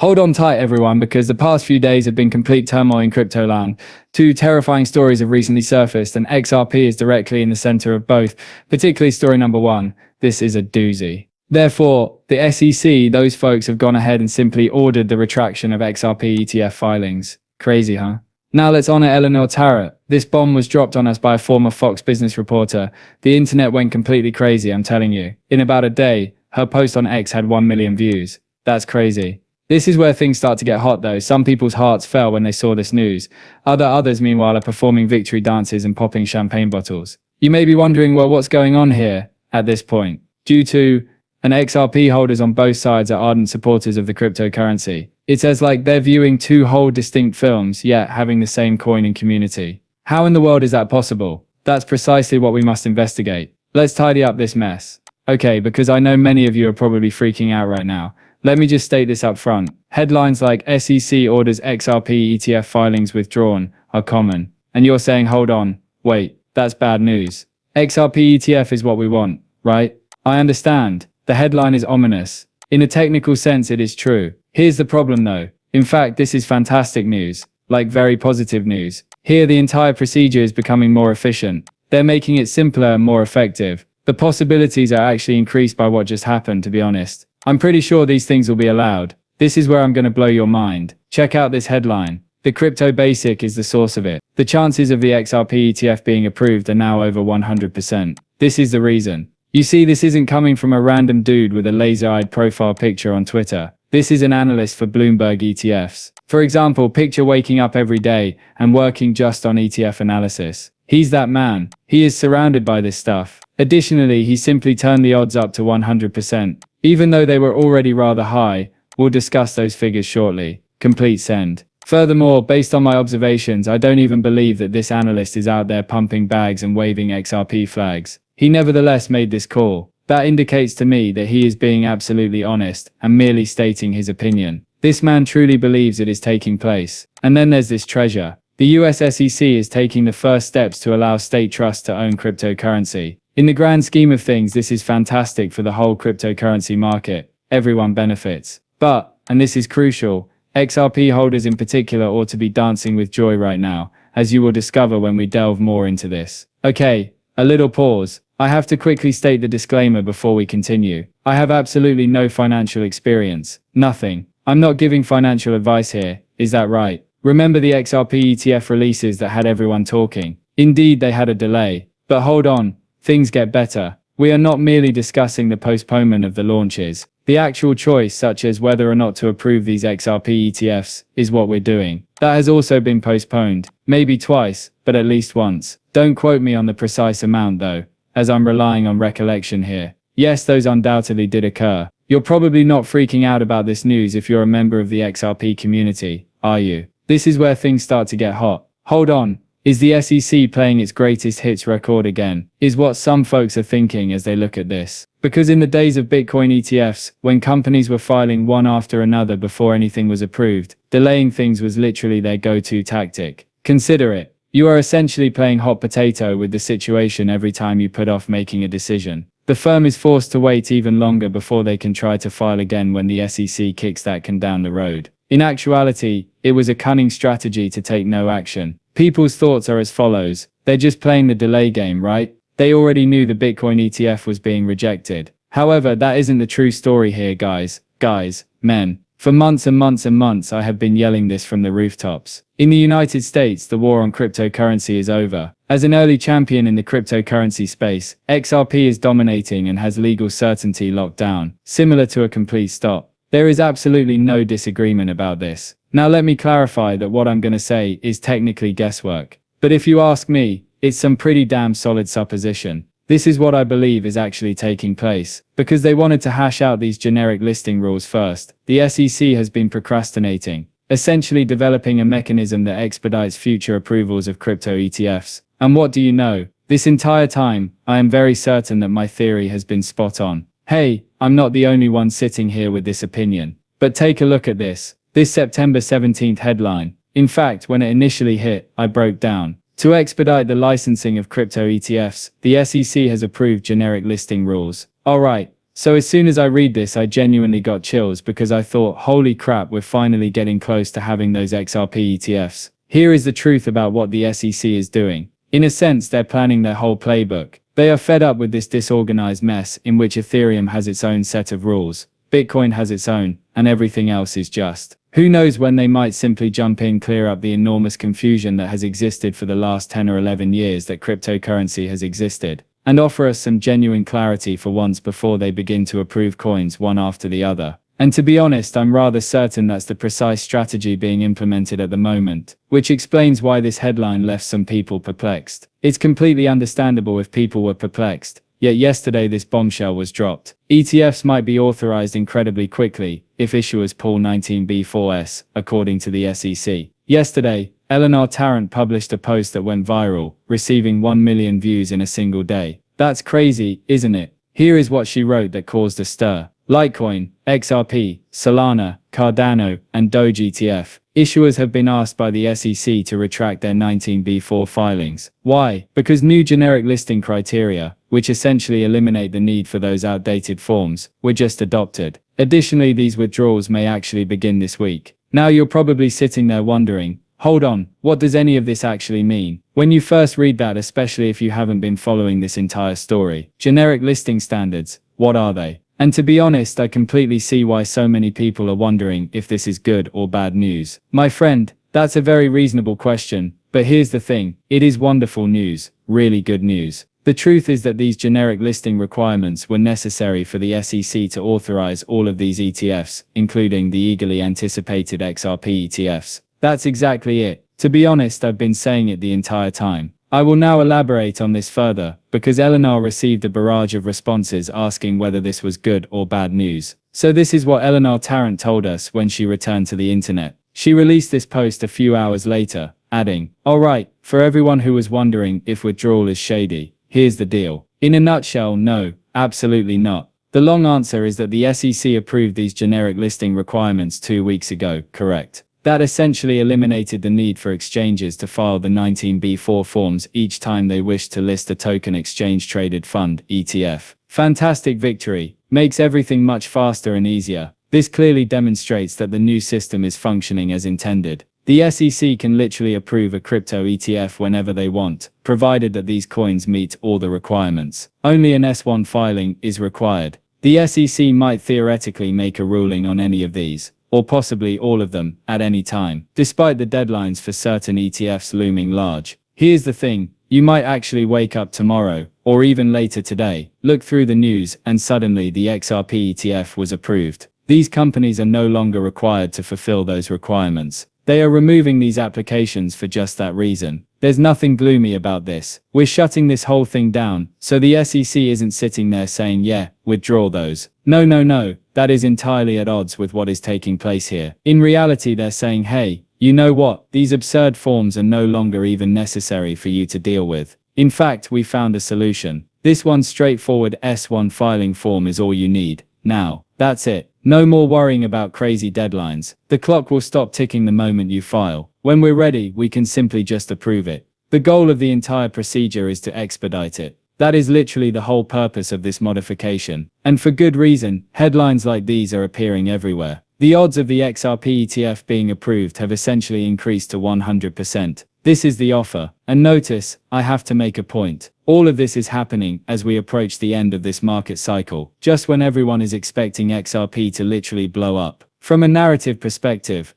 Hold on tight, everyone, because the past few days have been complete turmoil in crypto land. Two terrifying stories have recently surfaced, and XRP is directly in the center of both, particularly story number one. This is a doozy. Therefore, the SEC, those folks have gone ahead and simply ordered the retraction of XRP Etf filings. Crazy, huh? Now let's honor Eleanor Tarrant. This bomb was dropped on us by a former Fox Business reporter. The internet went completely crazy, I'm telling you. In about a day, her post on X had 1 million views. That's crazy. This is where things start to get hot though. Some people's hearts fell when they saw this news. Others meanwhile are performing victory dances and popping champagne bottles. You may be wondering, well, what's going on here at this point? Due to an XRP holders on both sides are ardent supporters of the cryptocurrency. It's as like they're viewing two whole distinct films, yet having the same coin and community. How in the world is that possible? That's precisely what we must investigate. Let's tidy up this mess. Okay, because I know many of you are probably freaking out right now. Let me just state this up front. Headlines like SEC orders XRP ETF filings withdrawn are common. And you're saying, hold on, wait, that's bad news. XRP ETF is what we want, right? I understand. The headline is ominous. In a technical sense, it is true. Here's the problem though. In fact, this is fantastic news. Like very positive news. Here, the entire procedure is becoming more efficient. They're making it simpler and more effective. The possibilities are actually increased by what just happened, to be honest. I'm pretty sure these things will be allowed. This is where I'm going to blow your mind. Check out this headline. The crypto basic is the source of it. The chances of the XRP ETF being approved are now over 100%. This is the reason. You see, this isn't coming from a random dude with a laser-eyed profile picture on Twitter. This is an analyst for Bloomberg ETFs. For example, picture waking up every day and working just on ETF analysis. He's that man. He is surrounded by this stuff. Additionally, he simply turned the odds up to 100%. Even though they were already rather high. We'll discuss those figures shortly. Complete send. Furthermore, based on my observations, I don't even believe that this analyst is out there pumping bags and waving XRP flags. He nevertheless made this call. That indicates to me that he is being absolutely honest and merely stating his opinion. This man truly believes it is taking place. And then there's this treasure. The US SEC is taking the first steps to allow state trusts to own cryptocurrency. In the grand scheme of things, this is fantastic for the whole cryptocurrency market. Everyone benefits. But, and this is crucial, XRP holders in particular ought to be dancing with joy right now, as you will discover when we delve more into this. Okay, a little pause. I have to quickly state the disclaimer before we continue. I have absolutely no financial experience. Nothing. I'm not giving financial advice here. Is that right? Remember the XRP ETF releases that had everyone talking? Indeed, they had a delay. But hold on. Things get better. We are not merely discussing the postponement of the launches. The actual choice, such as whether or not to approve these XRP ETFs, is what we're doing. That has also been postponed. Maybe twice, but at least once. Don't quote me on the precise amount though, as I'm relying on recollection here. Yes, those undoubtedly did occur. You're probably not freaking out about this news if you're a member of the XRP community, are you? This is where things start to get hot. Hold on. Is the SEC playing its greatest hits record again? Is what some folks are thinking as they look at this. Because in the days of Bitcoin ETFs, when companies were filing one after another before anything was approved, delaying things was literally their go-to tactic. Consider it. You are essentially playing hot potato with the situation every time you put off making a decision. The firm is forced to wait even longer before they can try to file again when the SEC kicks that can down the road. In actuality, it was a cunning strategy to take no action. People's thoughts are as follows. They're just playing the delay game, right? They already knew the Bitcoin ETF was being rejected. However, that isn't the true story here, guys, men. For months and months and months, I have been yelling this from the rooftops. In the United States, the war on cryptocurrency is over. As an early champion in the cryptocurrency space, XRP is dominating and has legal certainty locked down, similar to a complete stop. There is absolutely no disagreement about this. Now let me clarify that what I'm going to say is technically guesswork. But if you ask me, it's some pretty damn solid supposition. This is what I believe is actually taking place. Because they wanted to hash out these generic listing rules first, the SEC has been procrastinating, essentially developing a mechanism that expedites future approvals of crypto ETFs. And what do you know? This entire time, I am very certain that my theory has been spot on. Hey, I'm not the only one sitting here with this opinion. But take a look at this. This September 17th headline. In fact, when it initially hit, I broke down. To expedite the licensing of crypto ETFs, the SEC has approved generic listing rules. Alright, So as soon as I read this, I genuinely got chills because I thought, holy crap, we're finally getting close to having those XRP ETFs. Here is the truth about what the SEC is doing. In a sense, they're planning their whole playbook. They are fed up with this disorganized mess in which Ethereum has its own set of rules, Bitcoin has its own, and everything else is just. Who knows when they might simply jump in, clear up the enormous confusion that has existed for the last 10 or 11 years that cryptocurrency has existed, and offer us some genuine clarity for once before they begin to approve coins one after the other. And to be honest, I'm rather certain that's the precise strategy being implemented at the moment, which explains why this headline left some people perplexed. It's completely understandable if people were perplexed, yet yesterday this bombshell was dropped. ETFs might be authorized incredibly quickly if issuers pull 19B4S, according to the SEC. Yesterday, Eleanor Tarrant published a post that went viral, receiving 1 million views in a single day. That's crazy, isn't it? Here is what she wrote that caused a stir. Litecoin, XRP, Solana, Cardano, and Doge ETF. Issuers have been asked by the SEC to retract their 19B4 filings. Why? Because new generic listing criteria, which essentially eliminate the need for those outdated forms, were just adopted. Additionally, these withdrawals may actually begin this week. Now you're probably sitting there wondering, hold on, what does any of this actually mean? When you first read that, especially if you haven't been following this entire story. Generic listing standards, what are they? And to be honest, I completely see why so many people are wondering if this is good or bad news. My friend, that's a very reasonable question, but here's the thing, it is wonderful news, really good news. The truth is that these generic listing requirements were necessary for the SEC to authorize all of these ETFs, including the eagerly anticipated XRP ETFs. That's exactly it. To be honest, I've been saying it the entire time. I will now elaborate on this further, because Eleanor received a barrage of responses asking whether this was good or bad news. So this is what Eleanor Tarrant told us when she returned to the internet. She released this post a few hours later, adding, "Alright, for everyone who was wondering if withdrawal is shady, here's the deal. In a nutshell, no, absolutely not. The long answer is that the SEC approved these generic listing requirements 2 weeks ago, correct? That essentially eliminated the need for exchanges to file the 19B4 forms each time they wish to list a token exchange-traded fund, ETF. Fantastic victory. Makes everything much faster and easier. This clearly demonstrates that the new system is functioning as intended. The SEC can literally approve a crypto ETF whenever they want, provided that these coins meet all the requirements. Only an S1 filing is required. The SEC might theoretically make a ruling on any of these, or possibly all of them, at any time, despite the deadlines for certain ETFs looming large. Here's the thing, you might actually wake up tomorrow, or even later today, look through the news, and suddenly the XRP ETF was approved. These companies are no longer required to fulfill those requirements. They are removing these applications for just that reason. There's nothing gloomy about this. We're shutting this whole thing down, so the SEC isn't sitting there saying, yeah, withdraw those. No, that is entirely at odds with what is taking place here. In reality, they're saying, hey, you know what, these absurd forms are no longer even necessary for you to deal with. In fact, we found a solution. This one straightforward S1 filing form is all you need. Now, that's it. No more worrying about crazy deadlines. The clock will stop ticking the moment you file. When we're ready, we can simply just approve it. The goal of the entire procedure is to expedite it. That is literally the whole purpose of this modification. And for good reason, headlines like these are appearing everywhere. The odds of the XRP ETF being approved have essentially increased to 100%. This is the offer. And notice, I have to make a point. All of this is happening as we approach the end of this market cycle, just when everyone is expecting XRP to literally blow up. From a narrative perspective,